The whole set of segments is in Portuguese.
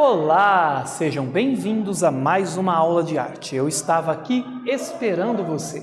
Olá, sejam bem-vindos a mais uma aula de arte. Eu estava aqui esperando você.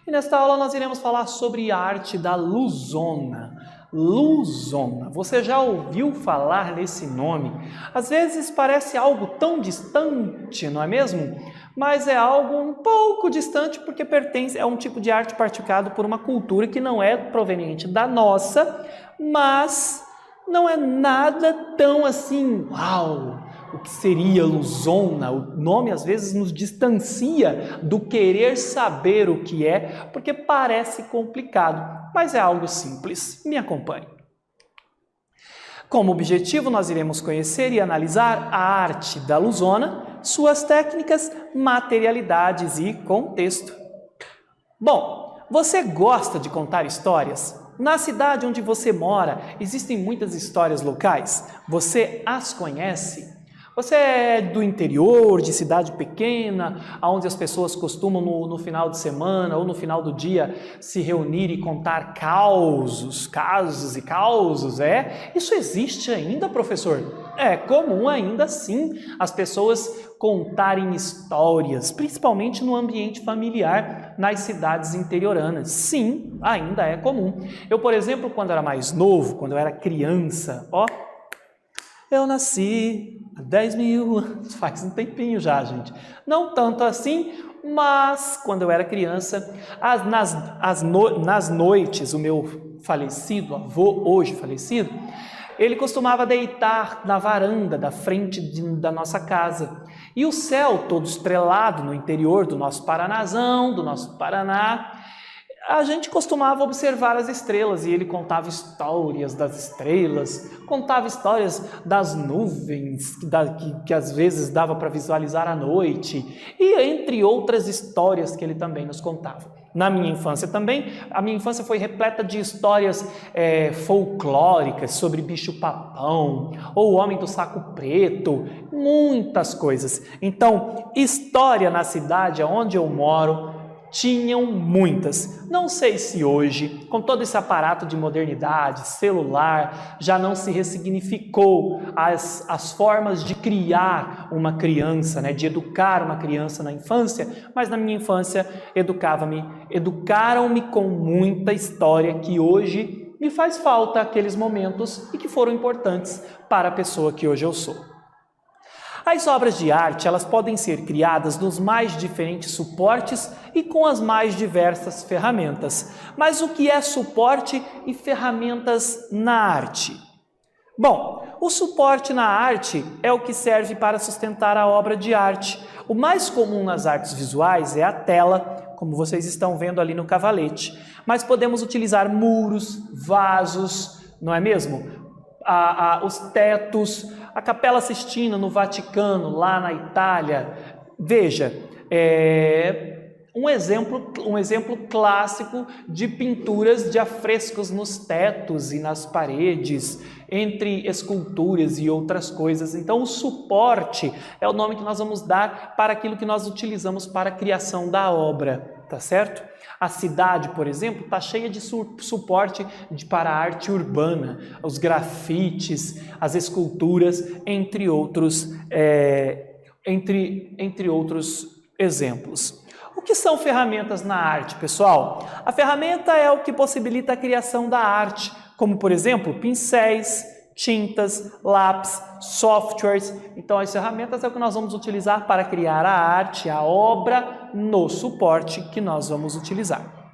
E nesta aula nós iremos falar sobre a arte da Luzona. Luzona, você já ouviu falar nesse nome? Às vezes parece algo tão distante, não é mesmo? Mas é algo um pouco distante porque pertence a um tipo de arte praticado por uma cultura que não é proveniente da nossa, mas não é nada tão assim, uau! O que seria Luzona? O nome às vezes nos distancia do querer saber o que é, porque parece complicado, mas é algo simples. Me acompanhe. Como objetivo, nós iremos conhecer e analisar a arte da Luzona, suas técnicas, materialidades e contexto. Bom, você gosta de contar histórias? Na cidade onde você mora, existem muitas histórias locais. Você as conhece? Você é do interior, de cidade pequena, onde as pessoas costumam no final de semana ou no final do dia se reunir e contar casos e causos, é? Isso existe ainda, professor? É comum ainda sim as pessoas contarem histórias, principalmente no ambiente familiar, nas cidades interioranas. Sim, ainda é comum. Eu, por exemplo, quando era mais novo, quando eu era criança, eu nasci há 10 mil anos, faz um tempinho já, gente. Não tanto assim, mas quando eu era criança, nas noites, o meu falecido avô, hoje falecido, ele costumava deitar na varanda da frente da nossa casa. E o céu todo estrelado no interior do nosso Paranazão, do nosso Paraná, a gente costumava observar as estrelas e ele contava histórias das estrelas, contava histórias das nuvens que às vezes dava para visualizar à noite e entre outras histórias que ele também nos contava. Na minha infância também, a minha infância foi repleta de histórias folclóricas sobre bicho-papão ou o homem do saco preto, muitas coisas. Então, história na cidade onde eu moro, tinham muitas. Não sei se hoje, com todo esse aparato de modernidade, celular, já não se ressignificou as formas de criar uma criança, né, de educar uma criança na infância, mas na minha infância educaram-me com muita história que hoje me faz falta aqueles momentos e que foram importantes para a pessoa que hoje eu sou. As obras de arte, elas podem ser criadas nos mais diferentes suportes e com as mais diversas ferramentas. Mas o que é suporte e ferramentas na arte? Bom, o suporte na arte é o que serve para sustentar a obra de arte. O mais comum nas artes visuais é a tela, como vocês estão vendo ali no cavalete. Mas podemos utilizar muros, vasos, não é mesmo? Os tetos, a Capela Sistina no Vaticano, lá na Itália. Veja, um exemplo clássico de pinturas de afrescos nos tetos e nas paredes, entre esculturas e outras coisas. Então, o suporte é o nome que nós vamos dar para aquilo que nós utilizamos para a criação da obra, tá certo? A cidade, por exemplo, está cheia de suporte para a arte urbana, os grafites, as esculturas, entre outros exemplos. O que são ferramentas na arte, pessoal? A ferramenta é o que possibilita a criação da arte, como, por exemplo, pincéis, tintas, lápis, softwares. Então, as ferramentas é o que nós vamos utilizar para criar a arte, a obra, no suporte que nós vamos utilizar.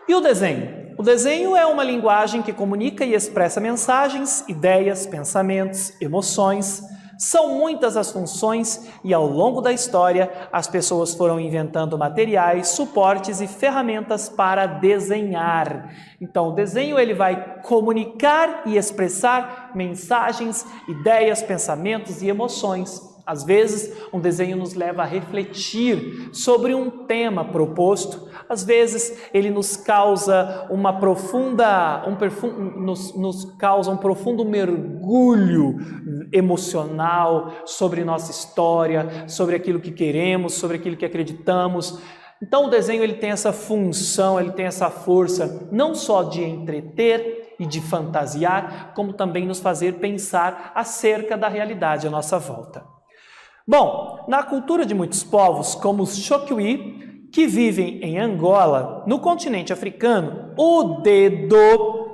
E o desenho? O desenho é uma linguagem que comunica e expressa mensagens, ideias, pensamentos, emoções. São muitas as funções e ao longo da história as pessoas foram inventando materiais, suportes e ferramentas para desenhar. Então o desenho ele vai comunicar e expressar mensagens, ideias, pensamentos e emoções. Às vezes um desenho nos leva a refletir sobre um tema proposto. Às vezes ele nos causa nos causa um profundo mergulho emocional sobre nossa história, sobre aquilo que queremos, sobre aquilo que acreditamos. Então o desenho ele tem essa função, ele tem essa força não só de entreter, e de fantasiar, como também nos fazer pensar acerca da realidade à nossa volta. Bom, na cultura de muitos povos, como os Xokwe, que vivem em Angola, no continente africano, o dedo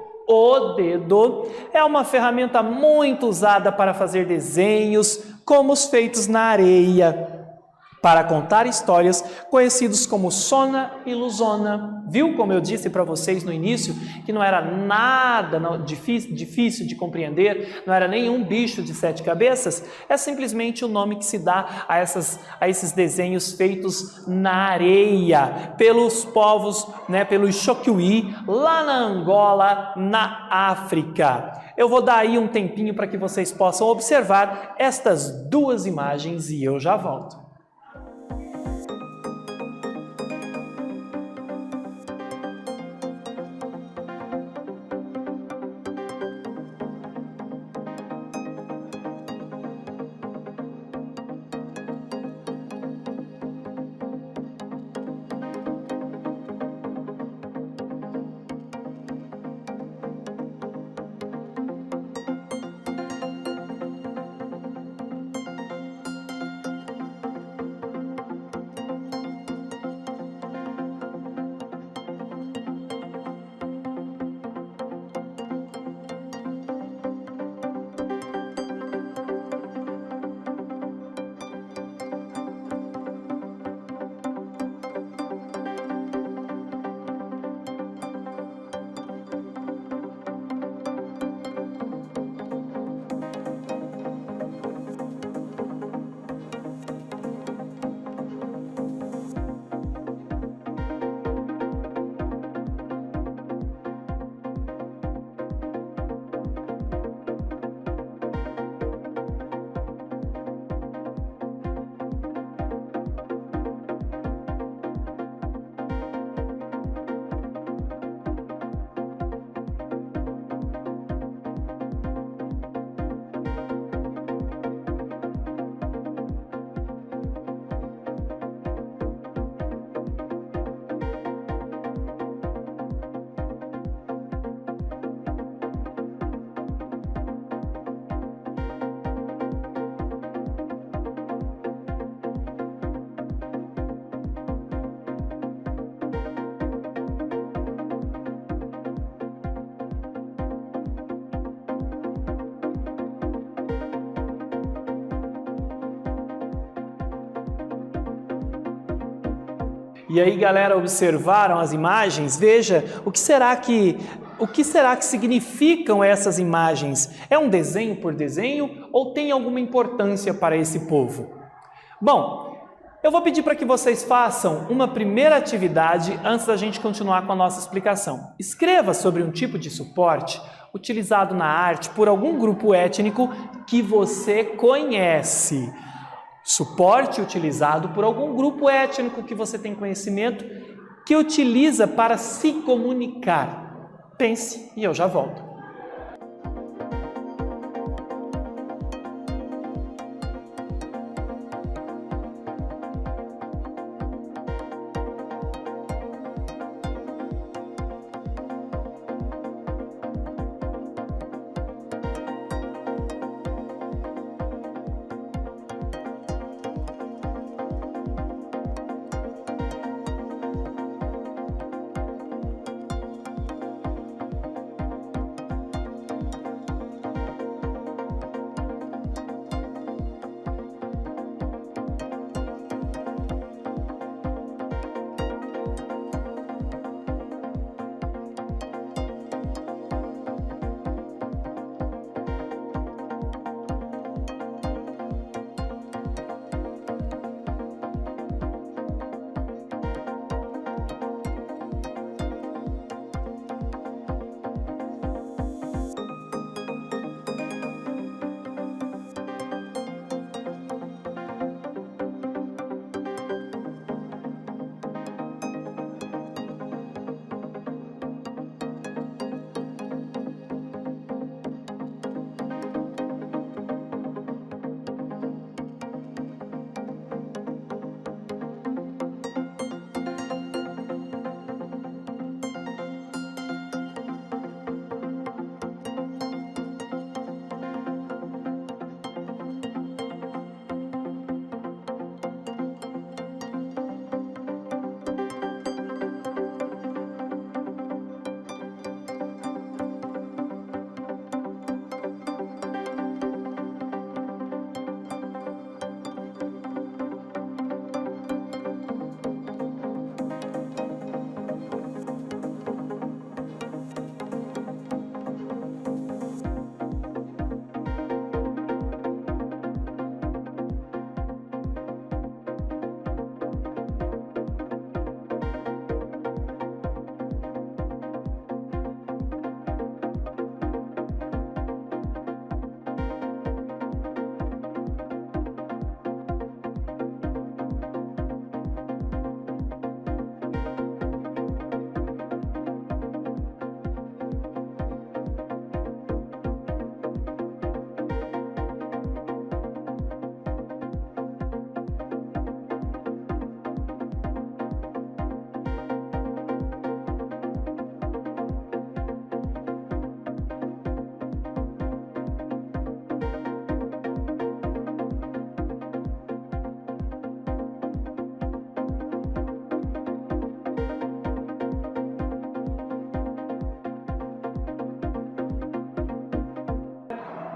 é uma ferramenta muito usada para fazer desenhos, como os feitos na areia, para contar histórias, conhecidos como Sona e Luzona. Viu como eu disse para vocês no início que não era nada difícil de compreender, não era nenhum bicho de 7 cabeças? É simplesmente o nome que se dá a esses desenhos feitos na areia, pelos povos, pelos Xokwe, lá na Angola, na África. Eu vou dar aí um tempinho para que vocês possam observar estas duas imagens e eu já volto. E aí, galera, observaram as imagens? Veja, o que será que significam essas imagens? É um desenho por desenho ou tem alguma importância para esse povo? Bom, eu vou pedir para que vocês façam uma primeira atividade antes da gente continuar com a nossa explicação. Escreva sobre um tipo de suporte utilizado na arte por algum grupo étnico que você conhece. Suporte utilizado por algum grupo étnico que você tem conhecimento que utiliza para se comunicar. Pense e eu já volto.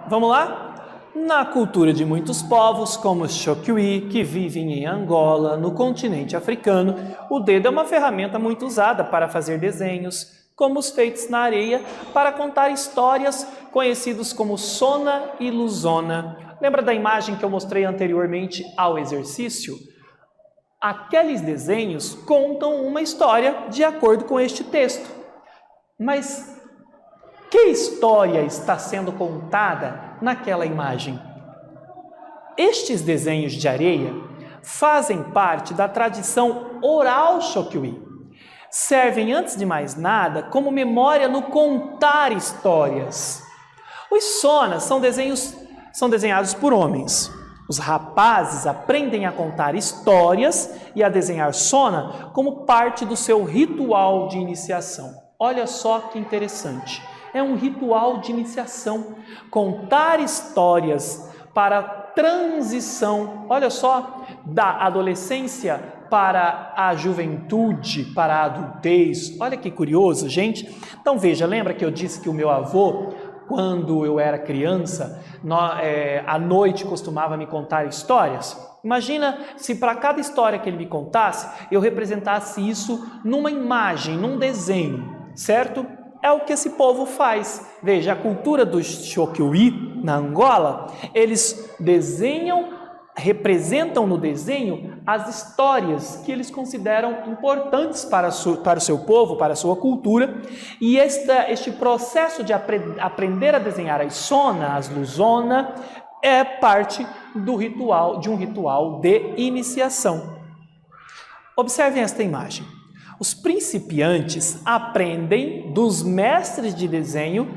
vamos lá? Na cultura de muitos povos, como os Xokiwi, que vivem em Angola, no continente africano, o dedo é uma ferramenta muito usada para fazer desenhos, como os feitos na areia, para contar histórias conhecidos como Sona e Luzona. Lembra da imagem que eu mostrei anteriormente ao exercício? Aqueles desenhos contam uma história de acordo com este texto. Mas que história está sendo contada naquela imagem? Estes desenhos de areia fazem parte da tradição oral Xokiwi. Servem, antes de mais nada, como memória no contar histórias. Os sonas são desenhados por homens. Os rapazes aprendem a contar histórias e a desenhar sona como parte do seu ritual de iniciação. Olha só que interessante. É um ritual de iniciação. Contar histórias para transição, olha só, da adolescência para a juventude, para a adultez. Olha que curioso, gente. Então veja, lembra que eu disse que o meu avô, quando eu era criança, à noite costumava me contar histórias? Imagina se para cada história que ele me contasse, eu representasse isso numa imagem, num desenho, certo? É o que esse povo faz. Veja, a cultura dos Xokiwi, na Angola, eles representam no desenho as histórias que eles consideram importantes para o seu povo, para a sua cultura, e este processo de aprender a desenhar as sona, as luzona, é parte de um ritual de iniciação. Observem esta imagem. Os principiantes aprendem dos mestres de desenho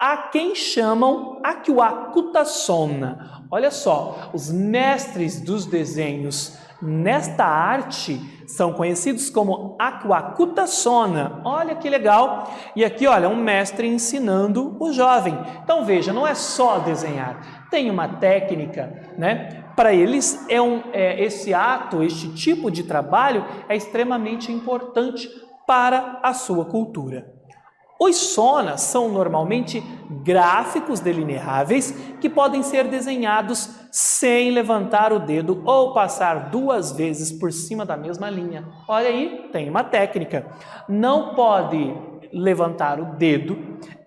a quem chamam Akiwakuta-sona. Olha só, os mestres dos desenhos nesta arte são conhecidos como Akiwakuta-sona. Olha que legal! E aqui, olha, um mestre ensinando o jovem. Então veja, não é só desenhar, tem uma técnica, né? Para eles, esse ato, este tipo de trabalho é extremamente importante para a sua cultura. Os sonas são normalmente gráficos delineáveis que podem ser desenhados sem levantar o dedo ou passar 2 vezes por cima da mesma linha. Olha aí, tem uma técnica. Não pode levantar o dedo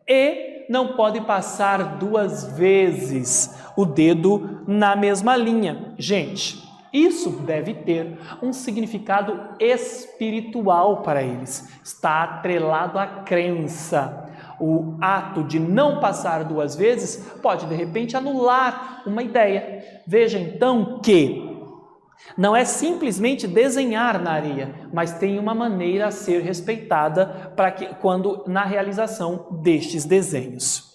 e não pode passar 2 vezes o dedo na mesma linha. Gente, isso deve ter um significado espiritual para eles. Está atrelado à crença. O ato de não passar 2 vezes pode, de repente, anular uma ideia. Veja, então, que não é simplesmente desenhar na areia, mas tem uma maneira a ser respeitada quando na realização destes desenhos.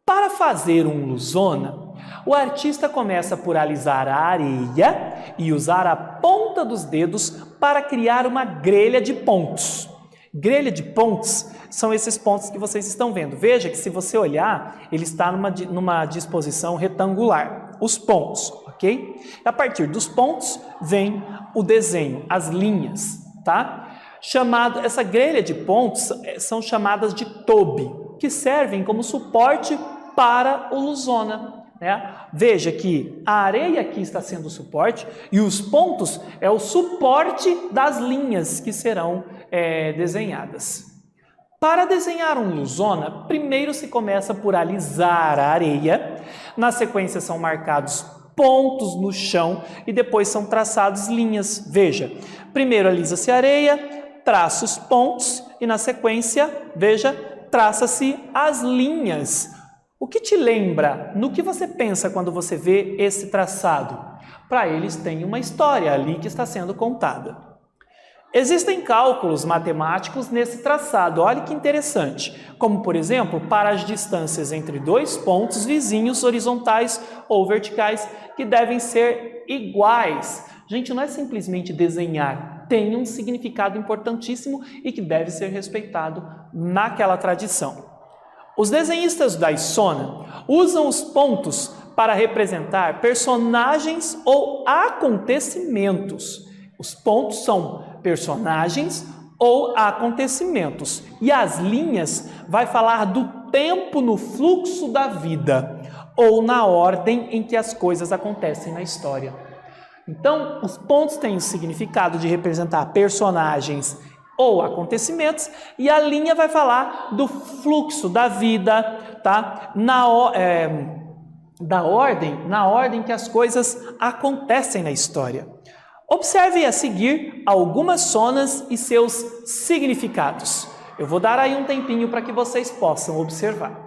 Para fazer um luzona, o artista começa por alisar a areia e usar a ponta dos dedos para criar uma grelha de pontos. Grelha de pontos são esses pontos que vocês estão vendo. Veja que se você olhar, ele está numa disposição retangular. Os pontos, ok? A partir dos pontos vem o desenho, as linhas, tá? Essa grelha de pontos são chamadas de tobe, que servem como suporte para o luzona. Veja que a areia aqui está sendo o suporte e os pontos é o suporte das linhas que serão desenhadas. Para desenhar um luzona, primeiro se começa por alisar a areia, na sequência são marcados pontos no chão e depois são traçadas linhas. Veja, primeiro alisa-se a areia, traça os pontos e na sequência, veja, traça-se as linhas. O que te lembra? No que você pensa quando você vê esse traçado? Para eles tem uma história ali que está sendo contada. Existem cálculos matemáticos nesse traçado, olha que interessante, como por exemplo, para as distâncias entre 2 pontos vizinhos horizontais ou verticais que devem ser iguais. Gente, não é simplesmente desenhar, tem um significado importantíssimo e que deve ser respeitado naquela tradição. Os desenhistas da Sona usam os pontos para representar personagens ou acontecimentos. Os pontos são personagens ou acontecimentos. E as linhas vai falar do tempo no fluxo da vida. ou na ordem em que as coisas acontecem na história. Então, os pontos têm o significado de representar personagens ou acontecimentos, e a linha vai falar do fluxo da vida, tá? Na ordem que as coisas acontecem na história. Observe a seguir algumas sonas e seus significados. Eu vou dar aí um tempinho para que vocês possam observar.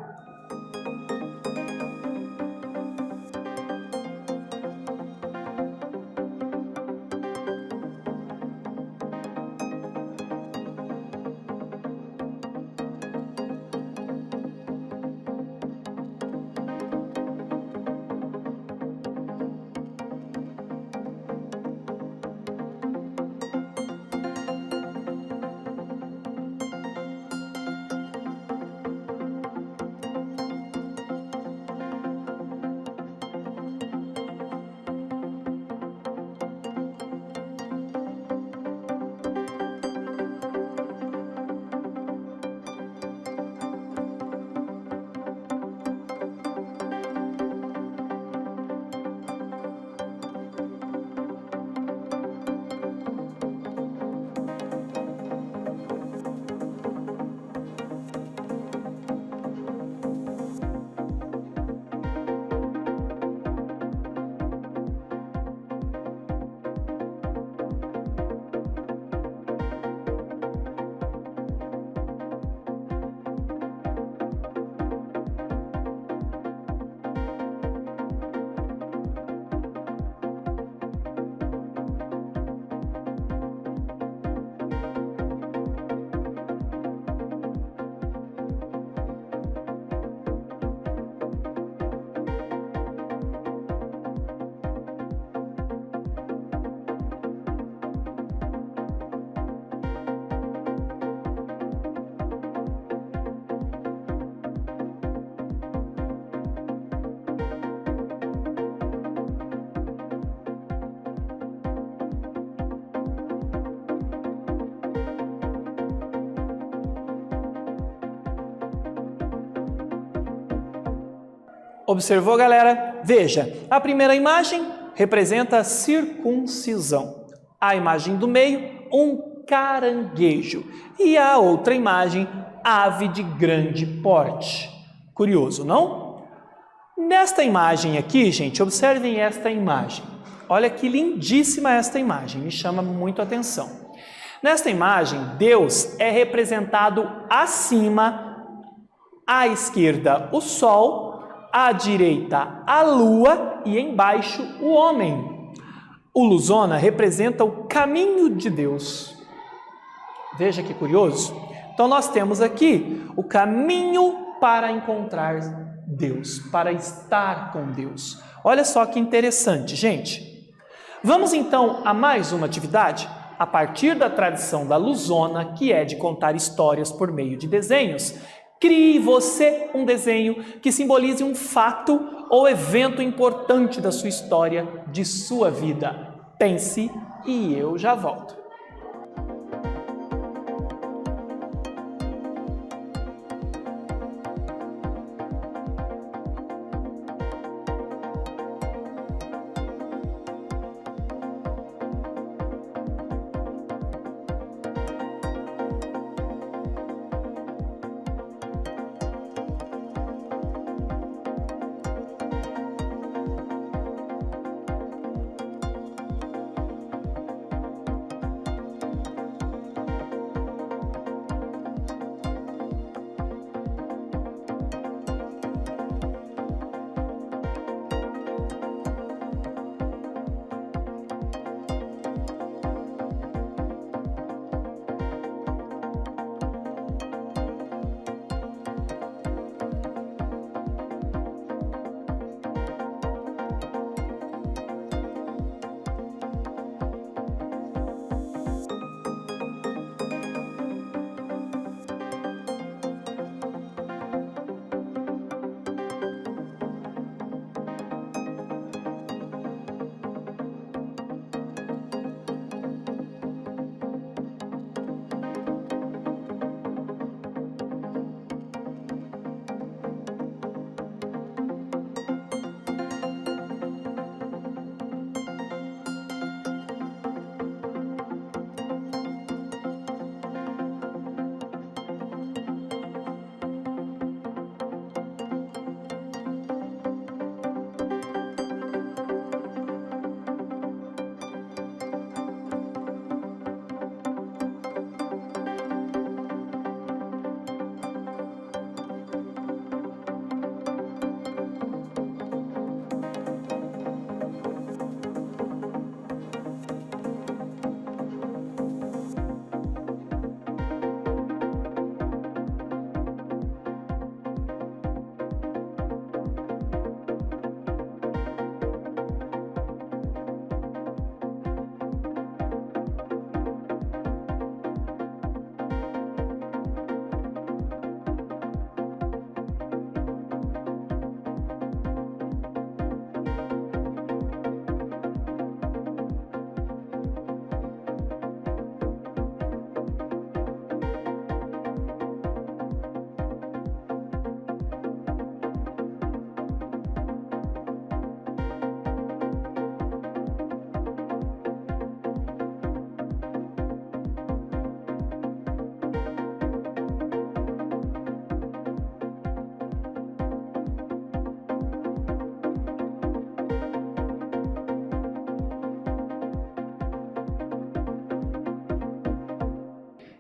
Observou, galera? Veja, a primeira imagem representa a circuncisão. A imagem do meio, um caranguejo. E a outra imagem, ave de grande porte. Curioso, não? Nesta imagem aqui, gente, observem esta imagem. Olha que lindíssima esta imagem, me chama muito a atenção. Nesta imagem, Deus é representado acima, à esquerda o sol, à direita a lua e embaixo o homem. O Luzona representa o caminho de Deus. Veja que curioso. Então nós temos aqui o caminho para encontrar Deus, para estar com Deus. Olha só que interessante, gente. Vamos então a mais uma atividade? A partir da tradição da Luzona, que é de contar histórias por meio de desenhos, crie você um desenho que simbolize um fato ou evento importante da sua história, de sua vida. Pense e eu já volto.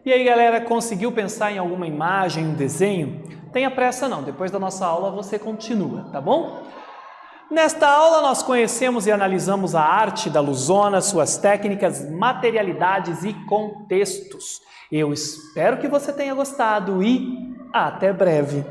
E aí, galera, conseguiu pensar em alguma imagem, um desenho? Tenha pressa não, depois da nossa aula você continua, tá bom? Nesta aula nós conhecemos e analisamos a arte da Luzona, suas técnicas, materialidades e contextos. Eu espero que você tenha gostado e até breve!